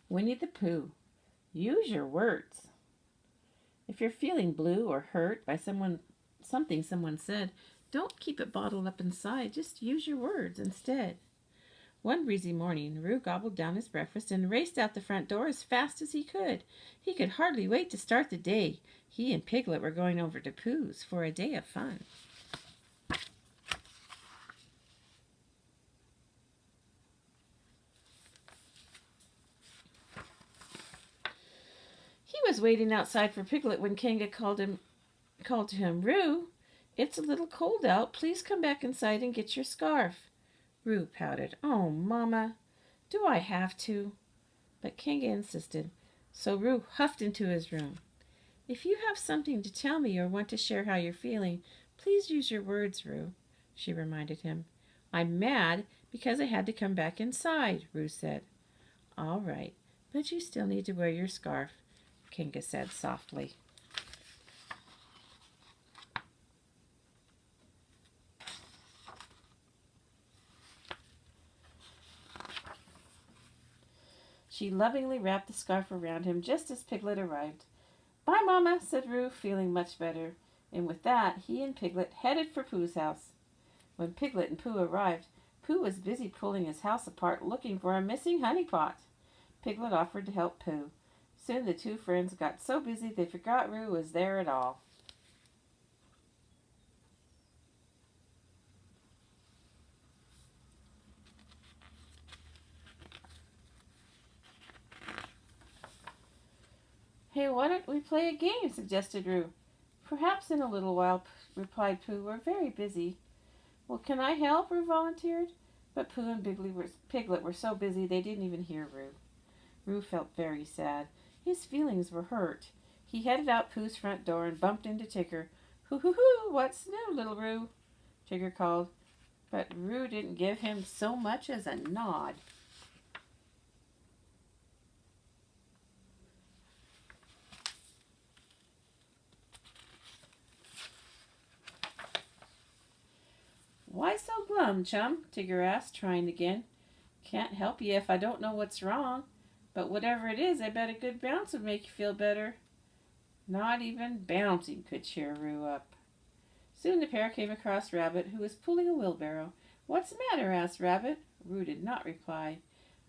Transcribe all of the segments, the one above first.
Winnie the Pooh. Use your words. If you're feeling blue or hurt by something someone said, don't keep it bottled up inside. Just use your words instead. One breezy morning, Roo gobbled down his breakfast and raced out the front door as fast as he could. He could hardly wait to start the day. He and Piglet were going over to Pooh's for a day of fun. He was waiting outside for Piglet when Kanga called to him, Roo, it's a little cold out. Please come back inside and get your scarf. Roo pouted. Oh, Mama, do I have to? But Kanga insisted, so Roo huffed into his room. If you have something to tell me or want to share how you're feeling, please use your words, Roo, she reminded him. I'm mad because I had to come back inside, Roo said. All right, but you still need to wear your scarf, Kanga said softly. She lovingly wrapped the scarf around him just as Piglet arrived. Bye, Mama, said Roo, feeling much better. And with that, he and Piglet headed for Pooh's house. When Piglet and Pooh arrived, Pooh was busy pulling his house apart looking for a missing honey pot. Piglet offered to help Pooh. Soon the two friends got so busy they forgot Roo was there at all. Hey, why don't we play a game? Suggested Roo. Perhaps in a little while, replied Pooh. We're very busy. Well, can I help? Roo volunteered. But Pooh and Piglet were so busy they didn't even hear Roo. Roo felt very sad. His feelings were hurt. He headed out Pooh's front door and bumped into Tigger. Hoo hoo hoo, what's new, little Roo? Tigger called. But Roo didn't give him so much as a nod. Why so glum, chum? Tigger asked, trying again. Can't help you if I don't know what's wrong. But whatever it is, I bet a good bounce would make you feel better. Not even bouncing could cheer Roo up. Soon the pair came across Rabbit, who was pulling a wheelbarrow. What's the matter? Asked Rabbit. Roo did not reply.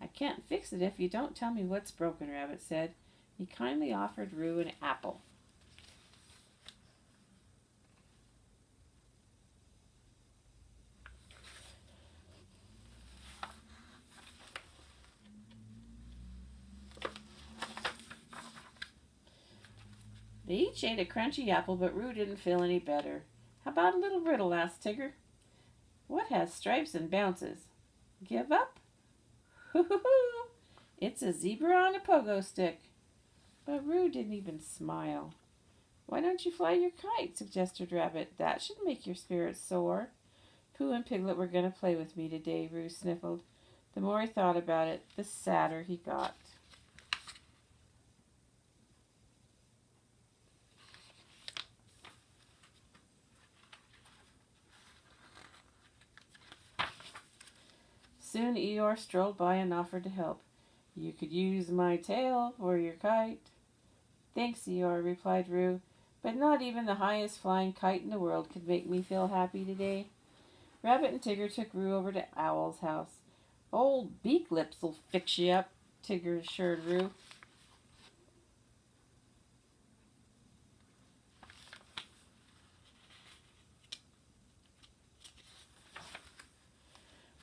I can't fix it if you don't tell me what's broken, Rabbit said. He kindly offered Roo an apple. They each ate a crunchy apple, but Roo didn't feel any better. How about a little riddle? Asked Tigger. What has stripes and bounces? Give up? Hoo hoo hoo! It's a zebra on a pogo stick. But Roo didn't even smile. Why don't you fly your kite? Suggested Rabbit. That should make your spirits soar. Pooh and Piglet were going to play with me today, Roo sniffled. The more he thought about it, the sadder he got. Soon Eeyore strolled by and offered to help. You could use my tail for your kite. Thanks, Eeyore, replied Roo, but not even the highest flying kite in the world could make me feel happy today. Rabbit and Tigger took Roo over to Owl's house. Old Beak Lips'll fix you up, Tigger assured Roo.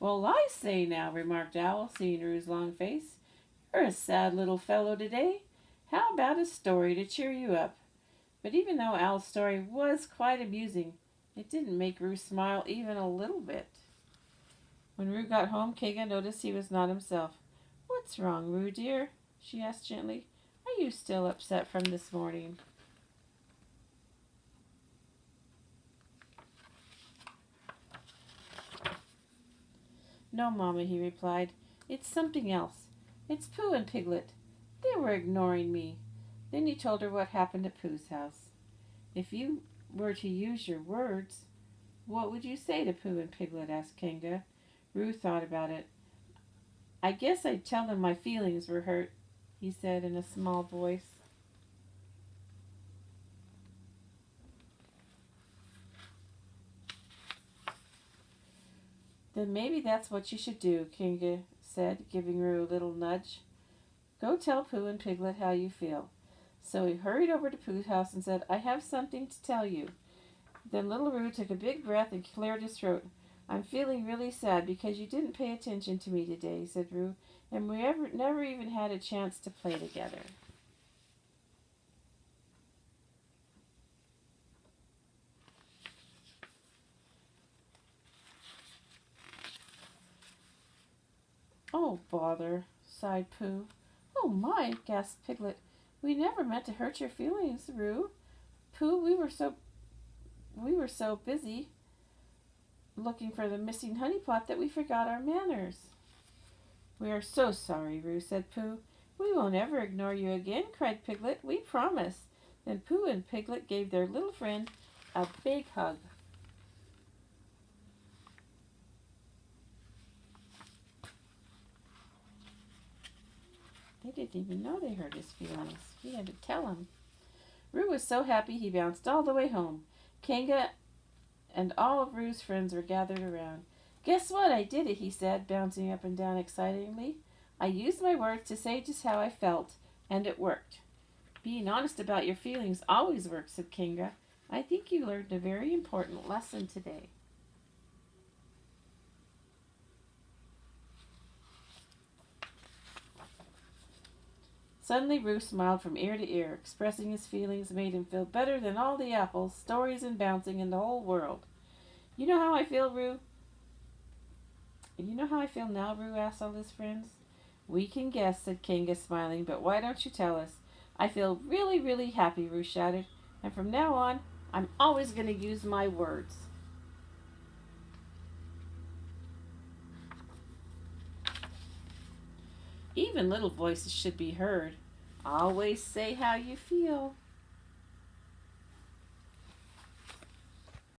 Well, I say now, remarked Owl, seeing Roo's long face. You're a sad little fellow today. How about a story to cheer you up? But even though Owl's story was quite amusing, it didn't make Roo smile even a little bit. When Roo got home, Kaga noticed he was not himself. What's wrong, Roo dear? She asked gently. Are you still upset from this morning? No, Mama, he replied. It's something else. It's Pooh and Piglet. They were ignoring me. Then he told her what happened at Pooh's house. If you were to use your words, what would you say to Pooh and Piglet? Asked Kanga. Roo thought about it. I guess I'd tell them my feelings were hurt. he said in a small voice. Then maybe that's what you should do, Kinga said, giving Roo a little nudge. Go tell Pooh and Piglet how you feel. So he hurried over to Pooh's house and said, I have something to tell you. Then little Roo took a big breath and cleared his throat. I'm feeling really sad because you didn't pay attention to me today, said Roo, and we never even had a chance to play together. Oh, bother, sighed Pooh. Oh, my, gasped Piglet. We never meant to hurt your feelings, Roo. Pooh, we were so busy looking for the missing honey pot that we forgot our manners. We are so sorry, Roo, said Pooh. We won't ever ignore you again, cried Piglet. We promise. Then Pooh and Piglet gave their little friend a big hug. They didn't even know they hurt his feelings. He had to tell them. Roo was so happy he bounced all the way home. Kanga and all of Roo's friends were gathered around. Guess what? I did it, he said, bouncing up and down excitedly. I used my words to say just how I felt, and it worked. Being honest about your feelings always works, said Kinga. I think you learned a very important lesson today. Suddenly Roo smiled from ear to ear. Expressing his feelings made him feel better than all the apples, stories, and bouncing in the whole world. You know how I feel, Roo? You know how I feel now, Roo asked all his friends. We can guess, said Kinga, smiling, but why don't you tell us? I feel really, really happy, Roo shouted, and from now on, I'm always going to use my words. Even little voices should be heard. Always say how you feel.